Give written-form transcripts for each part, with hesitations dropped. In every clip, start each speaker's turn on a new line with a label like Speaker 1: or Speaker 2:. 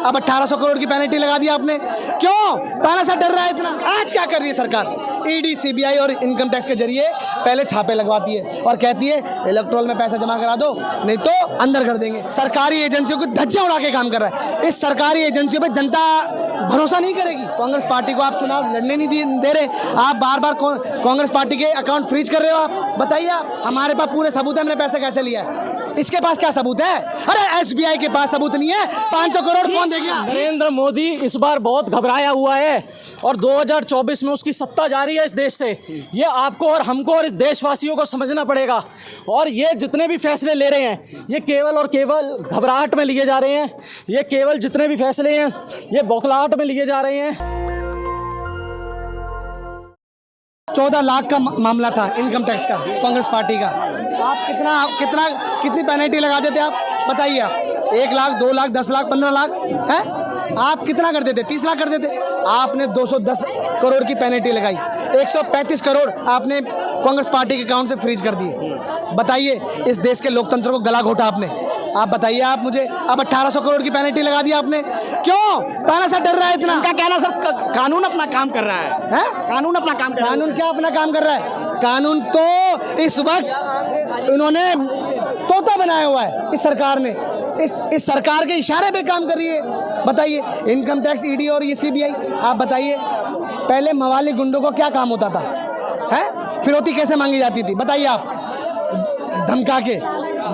Speaker 1: अब 1800 करोड़ की पेनल्टी लगा दी आपने। क्यों तानाशाह डर रहा है इतना? आज क्या कर रही है सरकार? ईडी, सीबीआई और इनकम टैक्स के जरिए पहले छापे लगवाती है और कहती है इलेक्ट्रोल में पैसा जमा करा दो, नहीं तो अंदर कर देंगे। सरकारी एजेंसियों को धज्जे उड़ा के काम कर रहा है। इस सरकारी एजेंसियों पे जनता भरोसा नहीं करेगी। कांग्रेस पार्टी को आप चुनाव लड़ने नहीं दे रहे, आप बार बार कांग्रेस पार्टी के अकाउंट फ्रीज कर रहे हो। आप बताइए, आप हमारे पास पूरे सबूत है, हमने पैसे कैसे लिया है। इसके पास क्या सबूत है? अरे एसबीआई के पास सबूत नहीं है। 500 करोड़ कौन दे गया?
Speaker 2: नरेंद्र मोदी इस बार बहुत घबराया हुआ है और 2024 में उसकी सत्ता जारी है इस देश से। ये आपको और हमको और देशवासियों को समझना पड़ेगा। और ये जितने भी फैसले ले रहे हैं ये केवल और केवल घबराहट में लिए जा रहे हैं। ये केवल जितने भी फैसले हैं ये बौखलाहट में लिए जा रहे हैं।
Speaker 1: 14 लाख का मामला था इनकम टैक्स का, कांग्रेस पार्टी का। आप कितनी पेनल्टी लगा देते आप? बताइए आप। 1 लाख, 2 लाख, 10 लाख, 15 लाख है? आप कितना कर देते? 30 लाख कर देते। आपने 210 करोड़ की पेनल्टी लगाई। 135 करोड़ आपने कांग्रेस पार्टी के अकाउंट से फ्रीज कर दिए। बताइए, इस देश के लोकतंत्र को गला घोटा आपने। आप बताइए आप मुझे। अब 1800 करोड़ की पेनल्टी लगा दी आपने। क्यों तानाशाह डर रहा है इतना?
Speaker 3: क्या कहना सर, कानून अपना काम कर रहा है? कानून अपना काम कर रहा है।
Speaker 1: कानून क्या अपना काम कर रहा है? कानून तो इस वक्त इन्होंने तोता बनाया हुआ है। इस सरकार ने इस सरकार के इशारे पे काम कर रही है। बताइए, इनकम टैक्स, ईडी और ये सीबीआई। आप बताइए, पहले मवाली गुंडों को क्या काम होता था? है फिरौती कैसे मांगी जाती थी? बताइए आप। धमका के,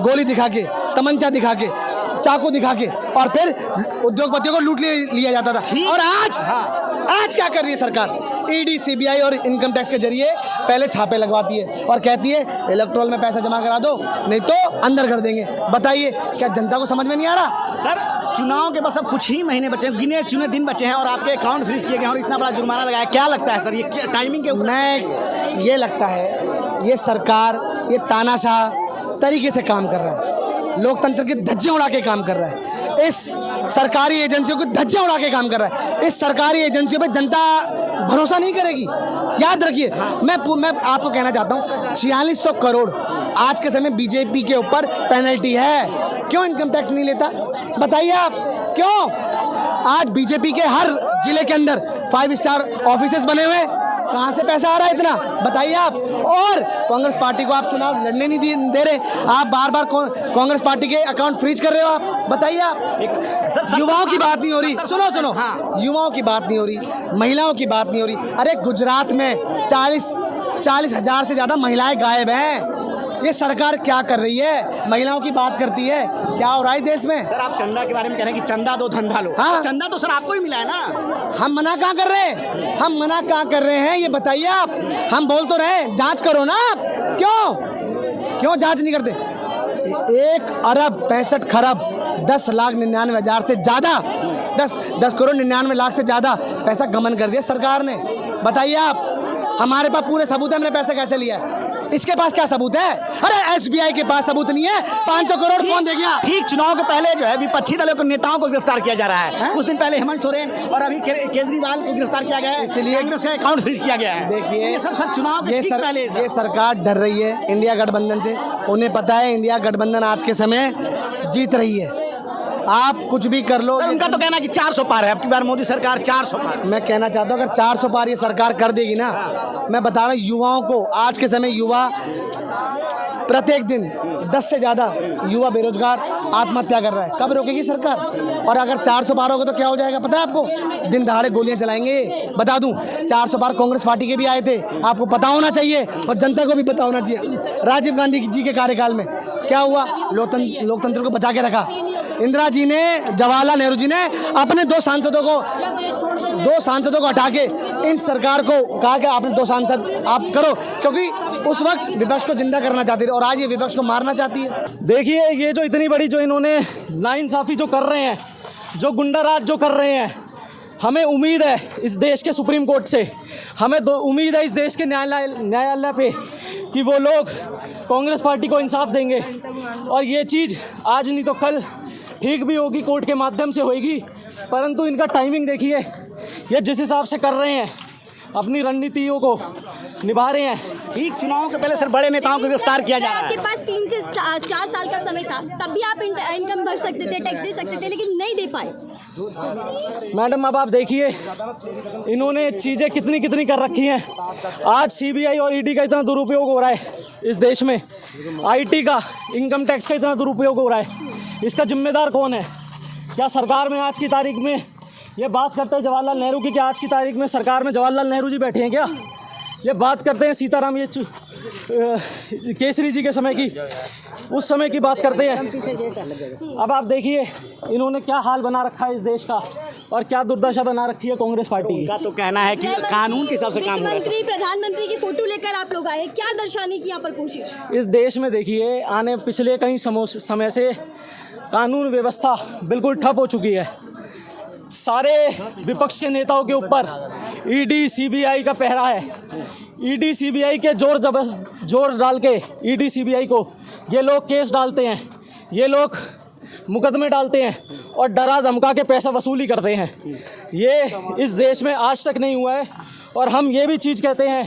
Speaker 1: गोली दिखा के, तमंचा दिखा के, चाकू दिखा के, और फिर उद्योगपतियों को लूट लिया जाता था। और आज क्या कर रही है सरकार? ईडी, सीबीआई और इनकम टैक्स के जरिए पहले छापे लगवाती है और कहती है इलेक्ट्रोल में पैसा जमा करा दो, नहीं तो अंदर कर देंगे। बताइए, क्या जनता को समझ में नहीं आ रहा?
Speaker 3: सर, चुनाव के बस अब कुछ ही महीने बचे हैं, गिने चुने दिन बचे हैं और आपके अकाउंट फ्रीज किए गए और इतना बड़ा जुर्माना लगाया। क्या लगता है सर, ये टाइमिंग के ऊपर?
Speaker 1: मैं ये लगता है ये सरकार ये तानाशाह तरीके से काम कर रहा है। लोकतंत्र के धज्जे उड़ा के काम कर रहा है। इस सरकारी एजेंसियों को धज्जे उड़ा के काम कर रहा है। इस सरकारी एजेंसियों पे जनता भरोसा नहीं करेगी। याद रखिए, मैं आपको कहना चाहता हूँ 4600 करोड़ आज के समय बीजेपी के ऊपर पेनल्टी है। क्यों इनकम टैक्स नहीं लेता? बताइए आप। क्यों? आज बीजेपी के हर जिले के अंदर 5 स्टार ऑफिसेस बने हुए। कहाँ से पैसा आ रहा है इतना? बताइए आप। और कांग्रेस पार्टी को आप चुनाव लड़ने नहीं दे रहे, आप बार बार कांग्रेस पार्टी के अकाउंट फ्रीज कर रहे हो। आप बताइए आप। युवाओं की बात नहीं हो रही। सुनो, युवाओं की बात नहीं हो रही, महिलाओं की बात नहीं हो रही। अरे गुजरात में 40 हजार से ज्यादा महिलाएं गायब हैं। ये सरकार क्या कर रही है? महिलाओं की बात करती है। क्या हो रहा है देश में?
Speaker 3: सर, आप चंदा के बारे में कह रहे हैं कि चंदा दो धंधा लो।
Speaker 1: हाँ,
Speaker 3: चंदा तो सर आपको ही मिला है ना।
Speaker 1: हम मना कहाँ कर रहे हैं? हम मना कहाँ कर रहे हैं ये बताइए आप। हम बोल तो रहे हैं, जांच करो ना आप। क्यों जांच नहीं करते? 1 अरब 65 खरब 10 लाख 99 हजार से ज्यादा, 10 करोड़ 99 लाख से ज्यादा पैसा गमन कर दिया सरकार ने। बताइए आप। हमारे पास पूरे सबूत है, हमने पैसे कैसे लिया है। इसके पास क्या सबूत है? अरे एसबीआई के पास सबूत नहीं है। 500 करोड़ कौन दे गया?
Speaker 3: ठीक चुनाव के पहले जो है विपक्षी दलों के नेताओं को गिरफ्तार किया जा रहा है। कुछ दिन पहले हेमंत सोरेन और अभी केजरीवाल को गिरफ्तार किया गया है,
Speaker 1: इसलिए
Speaker 3: कांग्रेस का अकाउंट फ्रीज किया गया है।
Speaker 1: देखिए,
Speaker 3: ये सब सर चुनाव के ठीक पहले
Speaker 1: ये सरकार डर रही है इंडिया गठबंधन से। उन्हें पता है इंडिया गठबंधन आज के समय जीत रही है। आप कुछ भी कर लो।
Speaker 3: उनका तो कहना कि 400 पार है, अब की बार मोदी सरकार 400 पार।
Speaker 1: मैं कहना चाहता हूँ अगर 400 पार ये सरकार कर देगी ना, मैं बता रहा हूँ युवाओं को, आज के समय युवा प्रत्येक दिन 10 से ज़्यादा युवा बेरोजगार आत्महत्या कर रहा है। कब रोकेगी सरकार? और अगर 400 पार होगा तो क्या हो जाएगा पता है आपको? दिन दहाड़े गोलियां चलाएंगे। बता दूं, 400 पार कांग्रेस पार्टी के भी आए थे, आपको पता होना चाहिए और जनता को भी पता होना चाहिए। राजीव गांधी जी के कार्यकाल में क्या हुआ? लोकतंत्र को बचा के रखा। इंदिरा जी ने, जवाहरलाल नेहरू जी ने अपने 2 सांसदों को हटा के इन सरकार को कहा कि आपने 2 सांसद आप करो, क्योंकि उस वक्त विपक्ष को जिंदा करना चाहती थी और आज ये विपक्ष को मारना चाहती है।
Speaker 2: देखिए, ये जो इतनी बड़ी जो इन्होंने नाइंसाफ़ी जो कर रहे हैं, जो गुंडा राज जो कर रहे हैं, हमें उम्मीद है इस देश के सुप्रीम कोर्ट से, हमें उम्मीद है इस देश के न्यायालय पे कि वो लोग कांग्रेस पार्टी को इंसाफ देंगे और ये चीज़ आज नहीं तो कल ठीक भी होगी, कोर्ट के माध्यम से होगी। परंतु इनका टाइमिंग देखिए, ये जिस हिसाब से कर रहे हैं, अपनी रणनीतियों को निभा रहे हैं।
Speaker 3: ठीक चुनाव के पहले सर बड़े नेताओं को गिरफ्तार किया जा रहा है।
Speaker 4: आपके पास 3 से 4 साल का समय था, तब भी आप इनकम भर सकते थे, टैक्स दे सकते थे, लेकिन नहीं दे पाए।
Speaker 2: मैडम अब आप देखिए इन्होंने चीज़ें कितनी कितनी कर रखी हैं। आज सीबीआई और ईडी का इतना दुरुपयोग हो रहा है इस देश में, आईटी का, इनकम टैक्स का इतना दुरुपयोग हो रहा है, इसका जिम्मेदार कौन है? क्या सरकार में आज की तारीख में ये बात करते हैं जवाहरलाल नेहरू की, क्या आज की तारीख में सरकार में जवाहरलाल नेहरू जी बैठे हैं क्या? ये बात करते हैं सीताराम केसरी जी के समय की, उस समय की बात करते हैं। अब आप देखिए इन्होंने क्या हाल बना रखा है इस देश का और क्या दुर्दशा बना रखी है कांग्रेस पार्टी की।
Speaker 3: का तो कहना है कि कानून के हिसाब से काम हो रहा है।
Speaker 4: मंत्री, प्रधानमंत्री की फोटो लेकर आप लोग आए, क्या दर्शाने की यहाँ पर कोशिश?
Speaker 2: इस देश में देखिए पिछले कई समय से कानून व्यवस्था बिल्कुल ठप हो चुकी है। सारे विपक्ष के नेताओं के ऊपर ईडी सीबीआई का पहरा है। ईडी सीबीआई के जोर डाल के ईडी सीबीआई को ये लोग केस डालते हैं, ये लोग मुकदमे डालते हैं और डरा धमका के पैसा वसूली करते हैं। ये इस देश में आज तक नहीं हुआ है। और हम ये भी चीज़ कहते हैं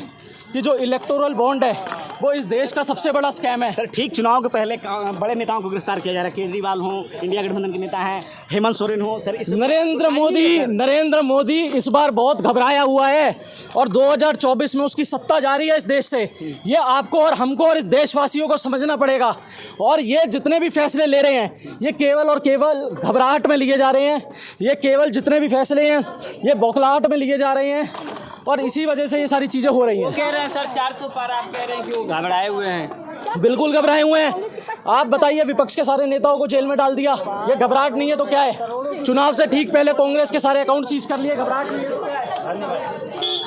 Speaker 2: कि जो इलेक्टोरल बॉन्ड है वो इस देश का सबसे बड़ा स्कैम है।
Speaker 3: सर ठीक चुनाव के पहले बड़े नेताओं को गिरफ्तार किया जा रहा है। केजरीवाल हो, इंडिया गठबंधन के नेता हैं, हेमंत सोरेन हो। सर इस
Speaker 2: नरेंद्र मोदी इस बार बहुत घबराया हुआ है और 2024 में उसकी सत्ता जारी है इस देश से। ये आपको और हमको और इस देशवासियों को समझना पड़ेगा। और ये जितने भी फैसले ले रहे हैं ये केवल और केवल घबराहट में लिए जा रहे हैं। ये केवल जितने भी फैसले हैं ये बौखलाहट में लिए जा रहे हैं और इसी वजह से ये सारी चीज़ें हो रही हैं।
Speaker 5: कह रहे हैं सर 400 पार, आप कह रहे हैं कि वो घबराए हुए हैं।
Speaker 2: बिल्कुल घबराए हुए हैं। आप बताइए, विपक्ष के सारे नेताओं को जेल में डाल दिया, ये घबराहट नहीं है तो क्या है? चुनाव से ठीक पहले कांग्रेस के सारे अकाउंट सीज कर लिए, घबराहट नहीं है तो क्या है?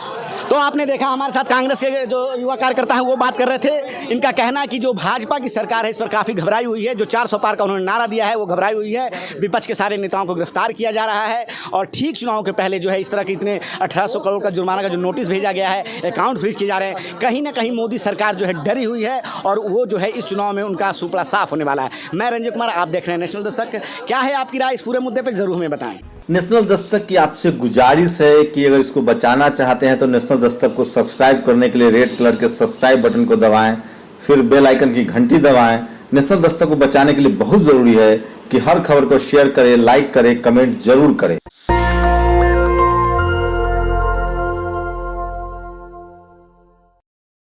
Speaker 3: तो आपने देखा हमारे साथ कांग्रेस के जो युवा कार्यकर्ता हैं वो बात कर रहे थे। इनका कहना है कि जो भाजपा की सरकार है इस पर काफ़ी घबराई हुई है। जो 400 पार का उन्होंने नारा दिया है वो घबराई हुई है। विपक्ष के सारे नेताओं को गिरफ्तार किया जा रहा है और ठीक चुनाव के पहले जो है इस तरह के इतने 1800 करोड़ का जुर्माना का जो नोटिस भेजा गया है, अकाउंट फ्रीज किए जा रहे हैं। कहीं ना कहीं मोदी सरकार जो है डरी हुई है और वो जो है इस चुनाव में उनका सुपड़ा साफ होने वाला है। मैं रंजय कुमार, आप देख रहे हैं नेशनल दस्तक। क्या है आपकी राय इस पूरे मुद्दे पर, जरूर हमें बताएं।
Speaker 6: नेशनल दस्तक की आपसे गुजारिश है कि अगर इसको बचाना चाहते हैं तो नेशनल दस्तक को सब्सक्राइब करने के लिए रेड कलर के सब्सक्राइब बटन को दबाएं, फिर बेल आइकन की घंटी दबाएं। नेशनल दस्तक को बचाने के लिए बहुत जरूरी है कि हर खबर को शेयर करें, लाइक करें, कमेंट जरूर करें।